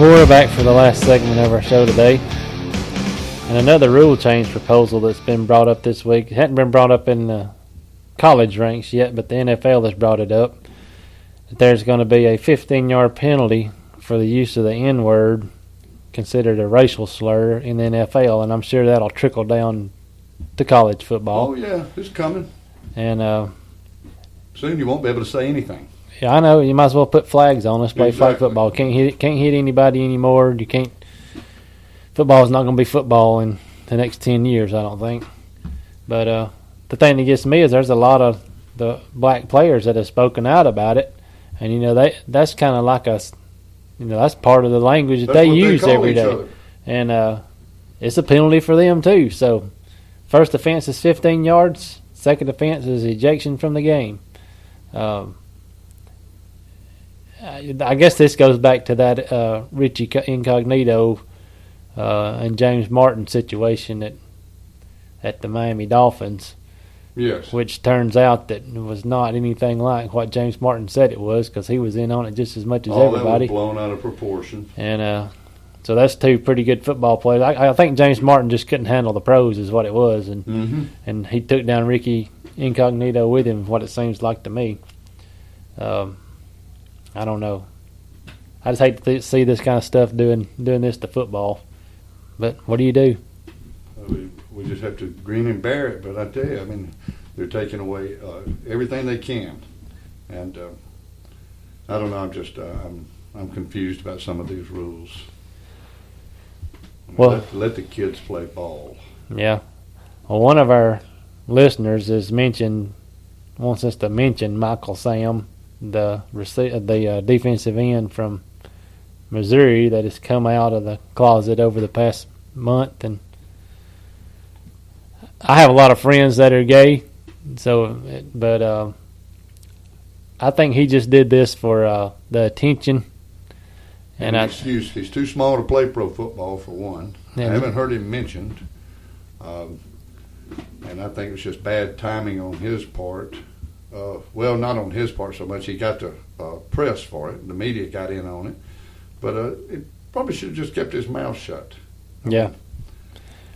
We're back for the last segment of our show today. And another rule change proposal that's been brought up this week. It hadn't been brought up in the college ranks yet, but the NFL has brought it up. That there's going to be a 15-yard penalty for the use of the N-word, considered a racial slur, in the NFL. And I'm sure that'll trickle down to college football. Oh, yeah, it's coming. And soon you won't be able to say anything. Yeah, I know. You might as well put flags on. Let's play flag Exactly. football. Can't hit anybody anymore. You can't. Football is not going to be football in the next 10 years, I don't think. But the thing that gets me is there's a lot of the black players that have spoken out about it, and that's kind of like that's part of the language that That's they what use call every each day, other. and it's a penalty for them too. So, first offense is 15 yards. Second offense is ejection from the game. I guess this goes back to that Richie Incognito and James Martin situation at the Miami Dolphins, Yes. which turns out that it was not anything like what James Martin said it was, because he was in on it just as much as everybody. That was blown out of proportion. And so that's two pretty good football players. I think James Martin just couldn't handle the pros is what it was, and he took down Ricky Incognito with him, what it seems like to me. I don't know. I just hate to see this kind of stuff doing this to football. But what do you do? We just have to grin and bear it. But I tell you, I mean, they're taking away everything they can, and I don't know. I'm just I'm confused about some of these rules. I mean, Well, let the kids play ball. Yeah. Well, one of our listeners wants us to mention Michael Sam, the defensive end from Missouri that has come out of the closet over the past month. And I have a lot of friends that are gay, but I think he just did this for the attention. And excuse, he's too small to play pro football, for one. Yeah. I haven't heard him mentioned. And I think it was just bad timing on his part. Well, not on his part so much. He got the press for it. The media got in on it. But it probably should have just kept his mouth shut. Yeah.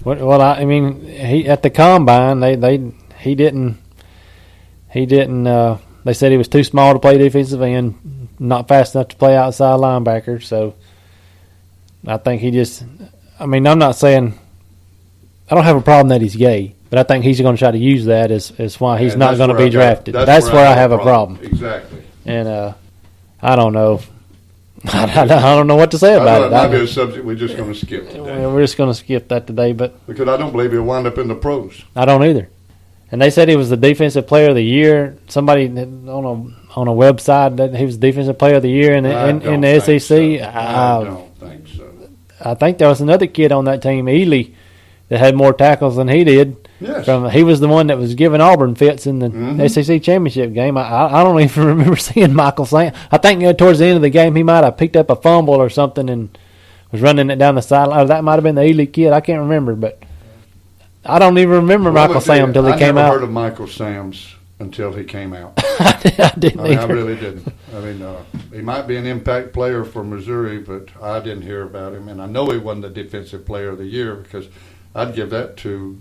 Well, I mean, he at the combine he didn't. They said he was too small to play defensive end, not fast enough to play outside linebacker. So I think he just. I mean, I'm not saying I don't have a problem that he's gay, but I think he's going to try to use that as why he's not going to be drafted. That's where I have a problem. Exactly. And I don't know. I don't know what to say about it. That might be a subject we're just going to skip today. We're just going to skip that today, but because I don't believe he'll wind up in the pros. I don't either. And they said he was the defensive player of the year. Somebody on a website that he was defensive player of the year in the SEC. So. I don't think so. I think there was another kid on that team, Ely, that had more tackles than he did. Yes. He was the one that was giving Auburn fits in the SEC championship game. I don't even remember seeing Michael Sam. I think towards the end of the game he might have picked up a fumble or something and was running it down the sideline. Or that might have been the Ely kid. I can't remember, but I don't even remember Michael Sam until he came out. I never heard of Michael Sam's until he came out. I didn't either. I really didn't. I mean, he might be an impact player for Missouri, but I didn't hear about him. And I know he wasn't the defensive player of the year because I'd give that to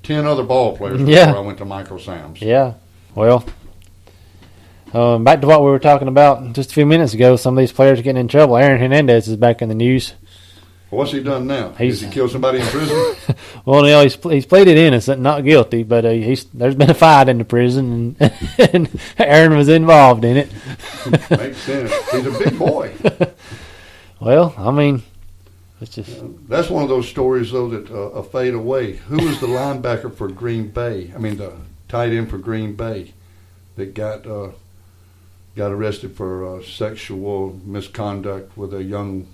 10 other ball players before I went to Michael Sam's. Yeah. Well, back to what we were talking about just a few minutes ago. Some of these players are getting in trouble. Aaron Hernandez is back in the news. What's he done now? Has he killed somebody in prison? Well, he's pleaded innocent, not guilty, but there's been a fight in the prison, and Aaron was involved in it. Makes sense. He's a big boy. Well, I mean, it's just that's one of those stories, though, that fade away. Who was the linebacker for Green Bay? I mean, the tight end for Green Bay that got arrested for sexual misconduct with a young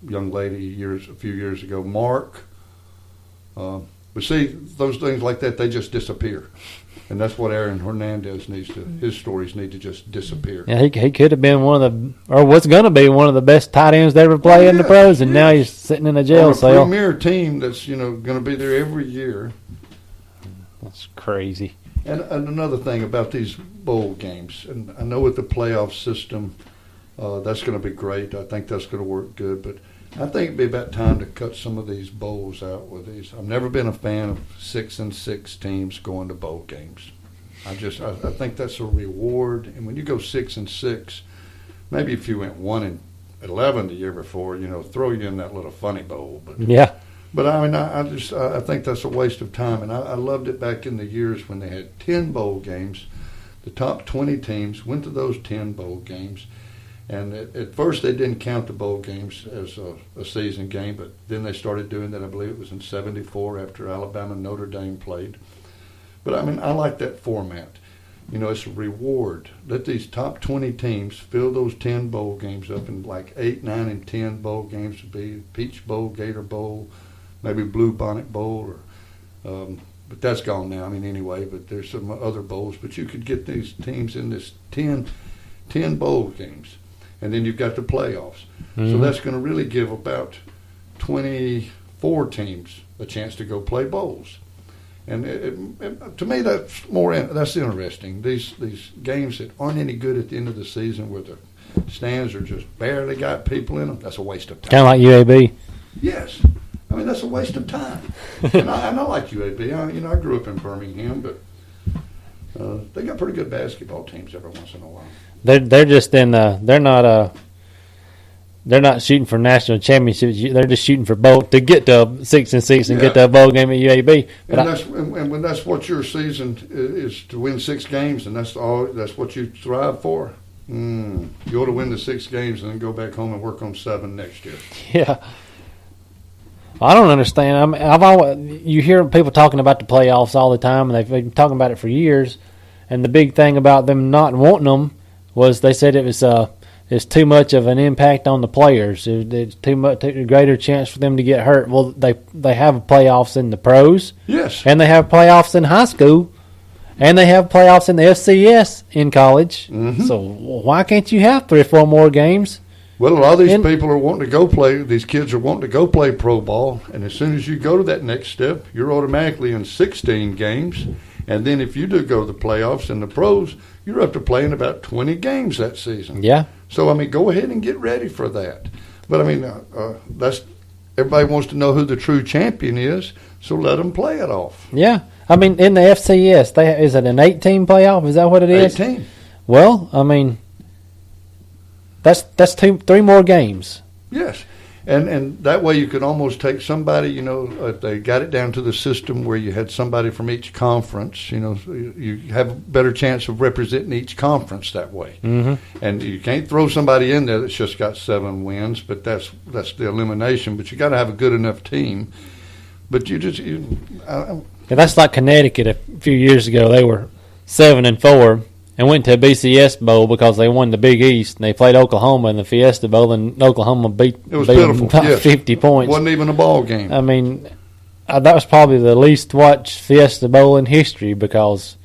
lady a few years ago. Mark. But see, those things like that, they just disappear. And that's what Aaron Hernandez his stories need to just disappear. Yeah, he could have been was going to be one of the best tight ends to ever play in the pros, and now he's sitting in a jail cell. A premier team that's, going to be there every year. That's crazy. And another thing about these bowl games, and I know with the playoff system, That's going to be great. I think that's going to work good. But I think it'd be about time to cut some of these bowls out with these. I've never been a fan of 6-6 teams going to bowl games. I think that's a reward. And when you go 6-6, maybe if you went 1-11 the year before, throw you in that little funny bowl. But Yeah. But I mean, I think that's a waste of time. And I loved it back in the years when they had 10 bowl games. The top 20 teams went to those 10 bowl games. And at first they didn't count the bowl games as a season game, but then they started doing that. I believe it was in '74 after Alabama and Notre Dame played. But I mean, I like that format. It's a reward. Let these top 20 teams fill those 10 bowl games up, and like 8, 9, and 10 bowl games would be Peach Bowl, Gator Bowl, maybe Blue Bonnet Bowl, but that's gone now. I mean, anyway, but there's some other bowls. But you could get these teams in this 10 bowl games. And then you've got the playoffs. Mm-hmm. So that's going to really give about 24 teams a chance to go play bowls. And to me, that's interesting. These games that aren't any good at the end of the season, where the stands are just barely got people in them, that's a waste of time. Kind of like UAB. Yes. I mean, that's a waste of time. and I like UAB. I grew up in Birmingham, but they got pretty good basketball teams every once in a while. They're just in they're not shooting for national championships. They're just shooting for bowl to get to 6-6 and get to a bowl game at UAB. But and when that's what your season is, to win 6 games, and that's what you strive for. You ought to win the 6 games and then go back home and work on 7 next year. Yeah. I don't understand. You hear people talking about the playoffs all the time, and they've been talking about it for years. And the big thing about them not wanting them was they said it's too much of an impact on the players. It's too greater chance for them to get hurt. Well, they have playoffs in the pros. Yes. And they have playoffs in high school. And they have playoffs in the FCS in college. Mm-hmm. So why can't you have 3 or 4 more games? Well, a lot of these people are wanting to go play. These kids are wanting to go play pro ball. And as soon as you go to that next step, you're automatically in 16 games. And then if you do go to the playoffs in the pros, you're up to playing about 20 games that season. Yeah. So, I mean, go ahead and get ready for that. But, I mean, everybody wants to know who the true champion is, so let them play it off. Yeah. I mean, in the FCS, is it an 8-team playoff? Is that what it is? 18. Well, I mean, that's 3 more games. Yes. And that way you could almost take somebody, if they got it down to the system where you had somebody from each conference, you have a better chance of representing each conference that way. Mm-hmm. And you can't throw somebody in there that's just got 7 wins, but that's the elimination. But you got to have a good enough team. But that's like Connecticut a few years ago. They were 7-4. And went to a BCS Bowl because they won the Big East. And they played Oklahoma in the Fiesta Bowl, and Oklahoma beat them by 50 points. Wasn't even a ball game. I mean, that was probably the least watched Fiesta Bowl in history because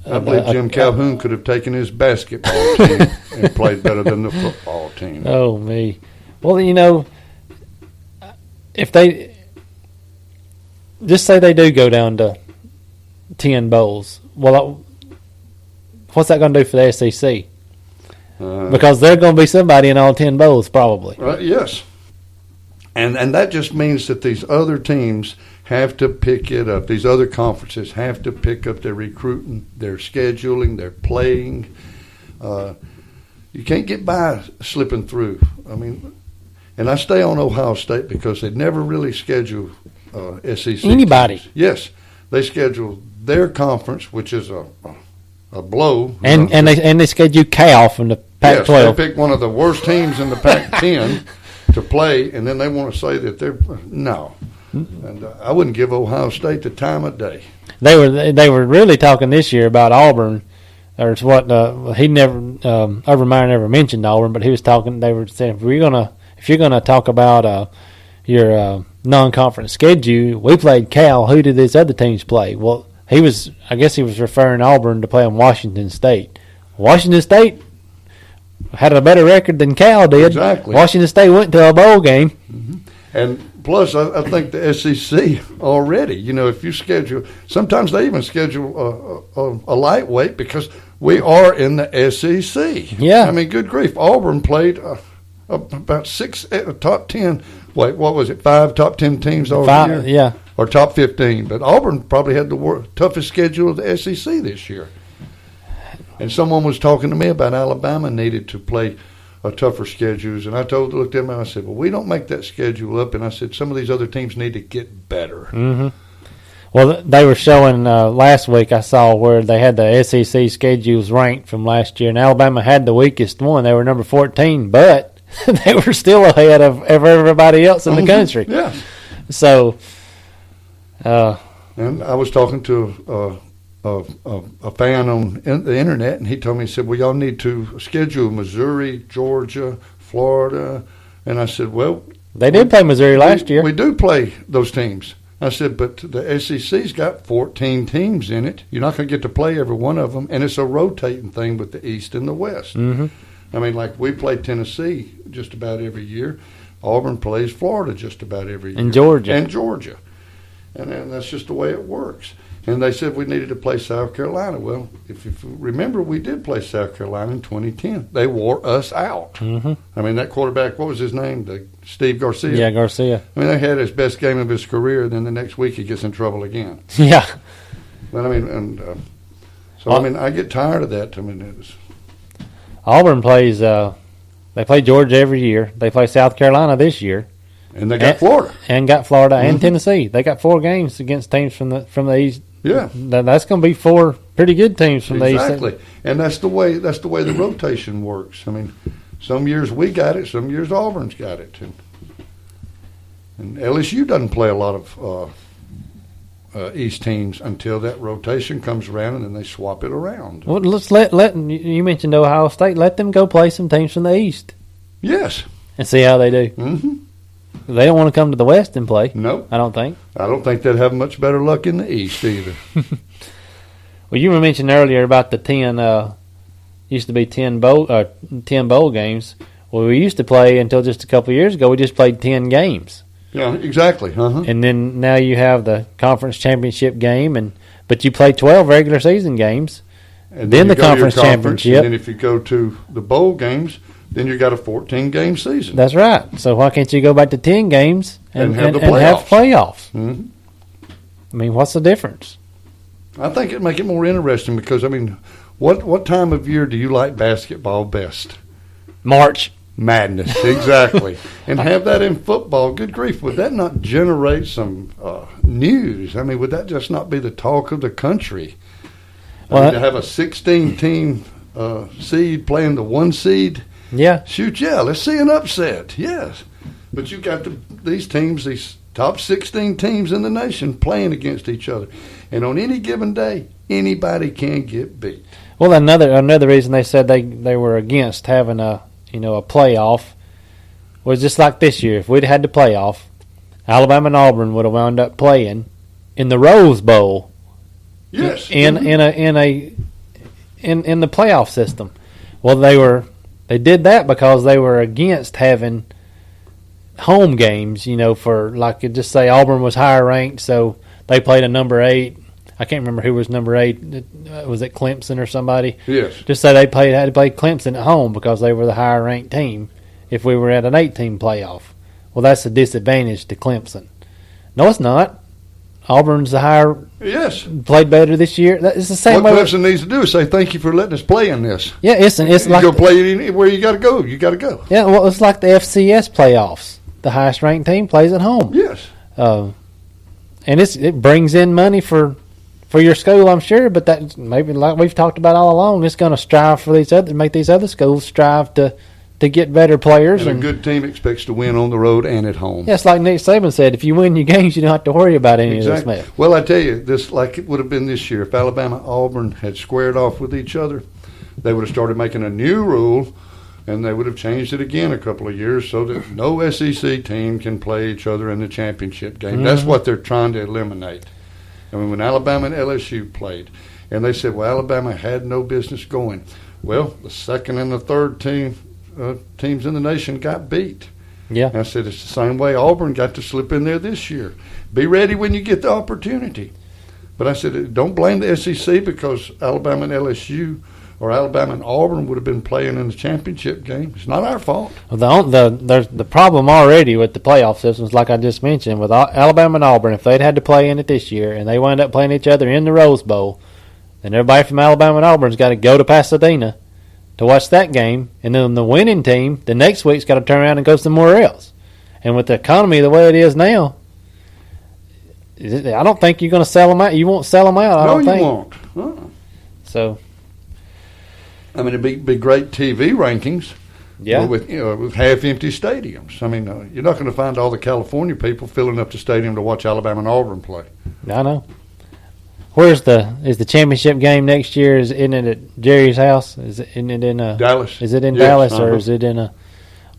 I believe Jim Calhoun could have taken his basketball team and played better than the football team. Oh, me. Well, if they – just say they do go down to 10 bowls. Well, what's that going to do for the SEC? Because there's going to be somebody in all 10 bowls probably. Yes. And that just means that these other teams have to pick it up. These other conferences have to pick up their recruiting, their scheduling, their playing. You can't get by slipping through. I mean, and I stay on Ohio State because they never really schedule SEC anybody. Teams. Yes. They schedule their conference, which is a blow. And they schedule Cal from the Pac-12. Yes, they pick one of the worst teams in the Pac-10 to play, and then they want to say that they're no. And I wouldn't give Ohio State the time of day. They were really talking this year about Auburn, or it's what he never Urban Meyer never mentioned Auburn, but he was talking. They were saying if you're gonna talk about your non-conference schedule, we played Cal. Who did these other teams play? Well, I guess he was referring Auburn to play on Washington State. Washington State had a better record than Cal did. Exactly. Washington State went to a bowl game. Mm-hmm. And plus, I think the SEC already, if you schedule, sometimes they even schedule a lightweight because we are in the SEC. Yeah. I mean, good grief. Auburn played about 6 top 10. Wait, what was it? 5 top 10 teams all year? Yeah. Or top 15. But Auburn probably had the toughest schedule of the SEC this year. And someone was talking to me about Alabama needed to play a tougher schedules. And I looked at them and I said, well, we don't make that schedule up. And I said, some of these other teams need to get better. Mm-hmm. Well, they were showing last week, I saw where they had the SEC schedules ranked from last year, and Alabama had the weakest one. They were number 14, but they were still ahead of everybody else in the country. Yeah. So, and I was talking to a fan on the internet, and he told me, he said, well, y'all need to schedule Missouri, Georgia, Florida. And I said, well, they did play Missouri last year. We do play those teams. I said, but the SEC's got 14 teams in it. You're not going to get to play every one of them, and it's a rotating thing with the East and the West. Mm-hmm. I mean, like we play Tennessee just about every year. Auburn plays Florida just about every year. And Georgia. And then that's just the way it works. And they said we needed to play South Carolina. Well, if you remember, we did play South Carolina in 2010. They wore us out. Mm-hmm. I mean, that quarterback, what was his name? Steve Garcia? Yeah, Garcia. I mean, they had his best game of his career, then the next week he gets in trouble again. Yeah. But, I mean, I mean, I get tired of that. I mean, Auburn plays, they play Georgia every year. They play South Carolina this year. And they got Florida. And got Florida and Tennessee. They got 4 games against teams from the East. Yeah. That's going to be 4 pretty good teams from the East. Exactly. And that's the way the rotation works. I mean, some years we got it, some years Auburn's got it. And LSU doesn't play a lot of East teams until that rotation comes around, and then they swap it around. Well, let's let you mentioned Ohio State. Let them go play some teams from the East. Yes. And see how they do. Mm-hmm. They don't want to come to the West and play. No. I don't think. I don't think they'd have much better luck in the East either. Well, you were mentioning earlier about the 10, used to be 10 bowl games. Well, we used to play until just a couple of years ago. We just played 10 games. Yeah, exactly. Uh-huh. And then now you have the conference championship game, but you play 12 regular season games. And then the you go to your conference championship. And then if you go to the bowl games, then you got a 14-game season. That's right. So why can't you go back to 10 games and have the and have playoffs? Mm-hmm. I mean, what's the difference? I think it'd make it more interesting because, I mean, what time of year do you like basketball best? March. Madness, exactly. And have that in football, good grief, would that not generate some news? I mean, would that just not be the talk of the country? To have a 16-team seed playing the 1 seed? Yeah. Shoot, yeah, let's see an upset, yes. But you got these teams, these top 16 teams in the nation playing against each other. And on any given day, anybody can get beat. Well, another reason they said they were against having a playoff was just like this year. If we'd had the playoff, Alabama and Auburn would have wound up playing in the Rose Bowl. Yes. In the playoff system. Well, they did that because they were against having home games, for like just say Auburn was higher ranked, so they played a number 8. I can't remember who was number 8. Was it Clemson or somebody? Yes. Just say they had to play Clemson at home because they were the higher ranked team. If we were at an 8-team playoff, well, that's a disadvantage to Clemson. No, it's not. Auburn's the higher. Yes. Played better this year. It's the same what way. What Clemson needs to do is say thank you for letting us play in this. Yeah, it's like you go play anywhere you got to go. You got to go. Yeah, well, it's like the FCS playoffs. The highest ranked team plays at home. Yes. And it brings in money for your school, I'm sure. But that maybe like we've talked about all along, it's going to strive for make these other schools strive to get better players. And a good team expects to win on the road and at home. Yes, like Nick Saban said, if you win your games, you don't have to worry about any of this mess. Well, I tell you, this like it would have been this year. If Alabama Auburn had squared off with each other, they would have started making a new rule, and they would have changed it again a couple of years so that no SEC team can play each other in the championship game. Mm-hmm. That's what they're trying to eliminate. I mean, when Alabama and LSU played, and they said, well, Alabama had no business going. Well, the second and the third teams in the nation got beat. Yeah. And I said, it's the same way Auburn got to slip in there this year. Be ready when you get the opportunity. But I said, don't blame the SEC because Alabama and LSU or Alabama and Auburn would have been playing in the championship game. It's not our fault. Well, there's the problem already with the playoff systems, like I just mentioned, with Alabama and Auburn. If they'd had to play in it this year and they wound up playing each other in the Rose Bowl, then everybody from Alabama and Auburn's got to go to Pasadena to watch that game, and then the winning team the next week's got to turn around and go somewhere else. And with the economy the way it is now, I don't think you're going to sell them out. You won't sell them out, I don't think. No, you won't. So, I mean, it'd be great TV rankings. yeah. With half-empty stadiums. I mean, you're not going to find all the California people filling up the stadium to watch Alabama and Auburn play. I know. Is the championship game next year? Isn't it at Jerry's house? Isn't it in Dallas? Is it in Yes, Dallas or is it in a?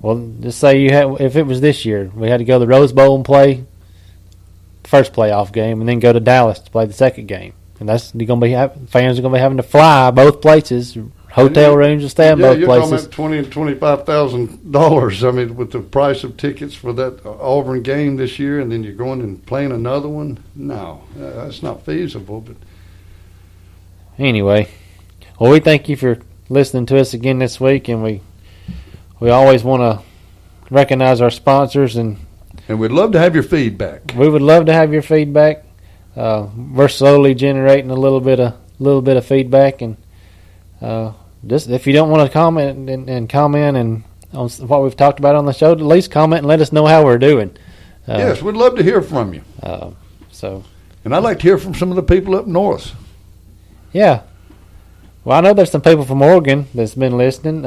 Well, just say if it was this year, we had to go to the Rose Bowl and play the first playoff game, and then go to Dallas to play the second game, and fans are going to be having to fly both places, hotel rooms, and stay in both you're places. talking about $20,000 and $25,000. I mean, with the price of tickets for that Auburn game this year, and then you're going and playing another one. No, that's not feasible. But Anyway, well, we thank you for listening to us again this week, and we always want to recognize our sponsors, and we'd love to have your feedback. we would love to have your feedback. We're slowly generating a little bit of feedback, and just if you don't want to comment and comment and on what we've talked about on the show, at least comment and let us know how we're doing. Yes, we'd love to hear from you. So, And I'd like to hear from some of the people up north. yeah. Well, I know there's some people from Oregon that's been listening.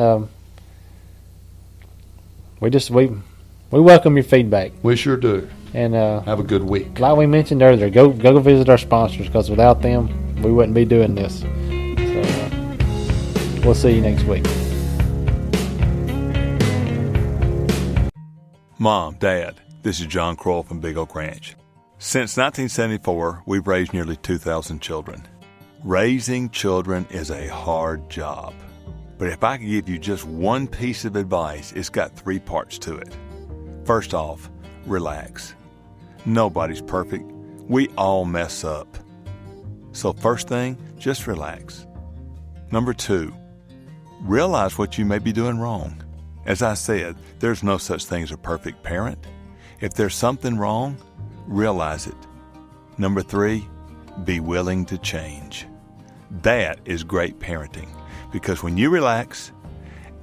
We welcome your feedback, We sure do. and Have a good week. like we mentioned earlier, go visit our sponsors, because without them, we wouldn't be doing this. So we'll see you next week. Mom, Dad, this is John Kroll from Big Oak Ranch. Since 1974, we've raised nearly 2,000 children. Raising children is a hard job. But if I could give you just one piece of advice, it's got 3 parts to it. First off, relax. Nobody's perfect. We all mess up. So first thing, just relax. Number 2, realize what you may be doing wrong. As I said, there's no such thing as a perfect parent. If there's something wrong, realize it. Number 3, be willing to change. That is great parenting, because when you relax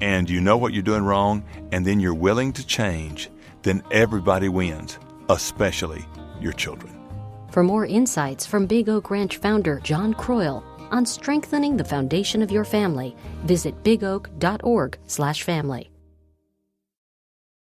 and you know what you're doing wrong and then you're willing to change, then everybody wins, especially your children. For more insights from Big Oak Ranch founder John Croyle on strengthening the foundation of your family, visit bigoak.org/family.